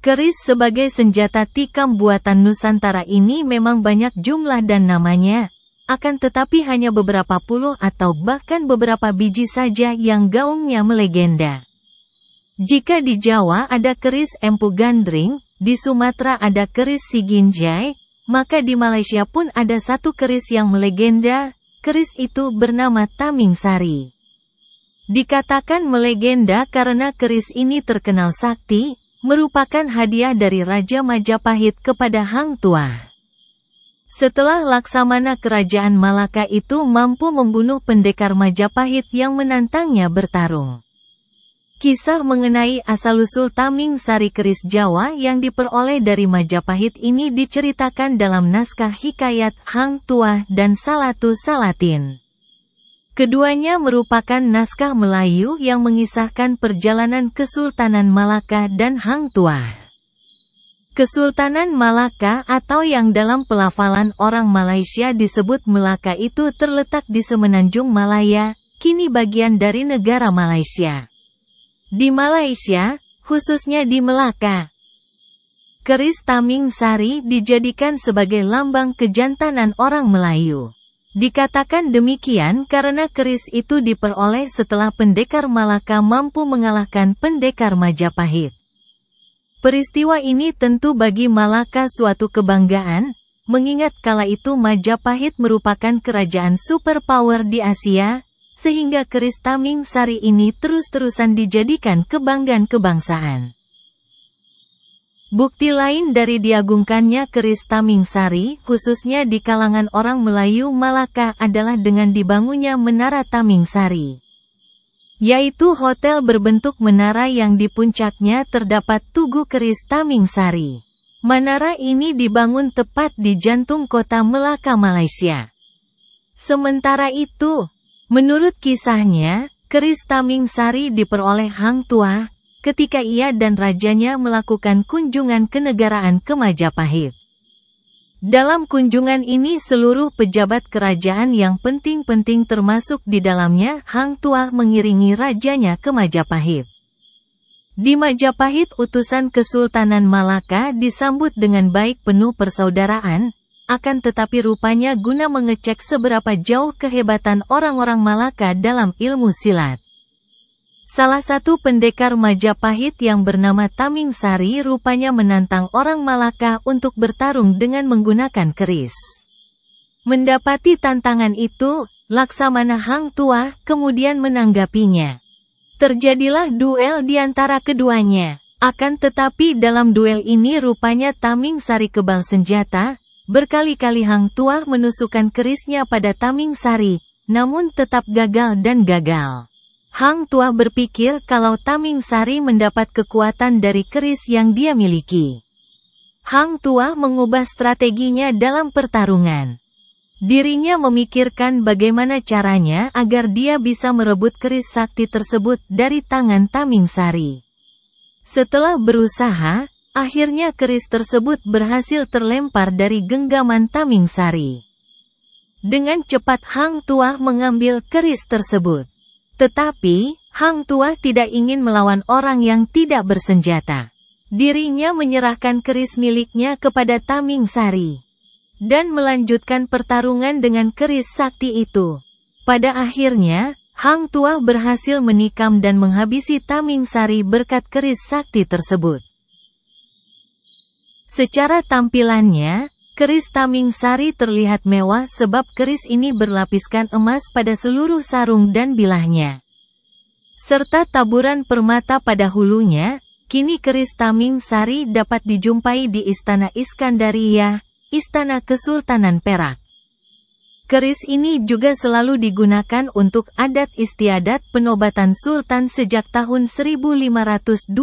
Keris sebagai senjata tikam buatan Nusantara ini memang banyak jumlah dan namanya, akan tetapi hanya beberapa puluh atau bahkan beberapa biji saja yang gaungnya melegenda. Jika di Jawa ada keris Empu Gandring, di Sumatera ada keris Siginjai, maka di Malaysia pun ada satu keris yang melegenda, keris itu bernama Taming Sari. Dikatakan melegenda karena keris ini terkenal sakti, merupakan hadiah dari Raja Majapahit kepada Hang Tuah. Setelah Laksamana Kerajaan Malaka itu mampu membunuh pendekar Majapahit yang menantangnya bertarung. Kisah mengenai asal-usul Taming Sari keris Jawa yang diperoleh dari Majapahit ini diceritakan dalam naskah Hikayat Hang Tuah dan Salatu Salatin. Keduanya merupakan naskah Melayu yang mengisahkan perjalanan Kesultanan Malaka dan Hang Tuah. Kesultanan Malaka atau yang dalam pelafalan orang Malaysia disebut Melaka itu terletak di semenanjung Malaya, kini bagian dari negara Malaysia. Di Malaysia, khususnya di Melaka, keris Taming Sari dijadikan sebagai lambang kejantanan orang Melayu. Dikatakan demikian karena keris itu diperoleh setelah pendekar Malaka mampu mengalahkan pendekar Majapahit. Peristiwa ini tentu bagi Malaka suatu kebanggaan, mengingat kala itu Majapahit merupakan kerajaan superpower di Asia, sehingga keris Taming Sari ini terus-terusan dijadikan kebanggaan kebangsaan. Bukti lain dari diagungkannya keris Taming Sari, khususnya di kalangan orang Melayu Malaka adalah dengan dibangunnya Menara Taming Sari, yaitu hotel berbentuk menara yang di puncaknya terdapat tugu keris Taming Sari. Menara ini dibangun tepat di jantung kota Melaka, Malaysia. Sementara itu, menurut kisahnya, keris Taming Sari diperoleh Hang Tuah ketika ia dan rajanya melakukan kunjungan kenegaraan ke Majapahit. Dalam kunjungan ini seluruh pejabat kerajaan yang penting-penting termasuk di dalamnya Hang Tuah mengiringi rajanya ke Majapahit. Di Majapahit utusan Kesultanan Malaka disambut dengan baik penuh persaudaraan, akan tetapi rupanya guna mengecek seberapa jauh kehebatan orang-orang Malaka dalam ilmu silat. Salah satu pendekar Majapahit yang bernama Taming Sari rupanya menantang orang Malaka untuk bertarung dengan menggunakan keris. Mendapati tantangan itu, Laksamana Hang Tuah kemudian menanggapinya. Terjadilah duel di antara keduanya. Akan tetapi dalam duel ini rupanya Taming Sari kebal senjata, berkali-kali Hang Tuah menusukkan kerisnya pada Taming Sari, namun tetap gagal dan gagal. Hang Tuah berpikir kalau Taming Sari mendapat kekuatan dari keris yang dia miliki. Hang Tuah mengubah strateginya dalam pertarungan. Dirinya memikirkan bagaimana caranya agar dia bisa merebut keris sakti tersebut dari tangan Taming Sari. Setelah berusaha, akhirnya keris tersebut berhasil terlempar dari genggaman Taming Sari. Dengan cepat Hang Tuah mengambil keris tersebut. Tetapi, Hang Tuah tidak ingin melawan orang yang tidak bersenjata. Dirinya menyerahkan keris miliknya kepada Taming Sari dan melanjutkan pertarungan dengan keris sakti itu. Pada akhirnya, Hang Tuah berhasil menikam dan menghabisi Taming Sari berkat keris sakti tersebut. Secara tampilannya, keris Taming Sari terlihat mewah sebab keris ini berlapiskan emas pada seluruh sarung dan bilahnya, serta taburan permata pada hulunya. Kini keris Taming Sari dapat dijumpai di Istana Iskandariyah, Istana Kesultanan Perak. Keris ini juga selalu digunakan untuk adat istiadat penobatan sultan sejak tahun 1528.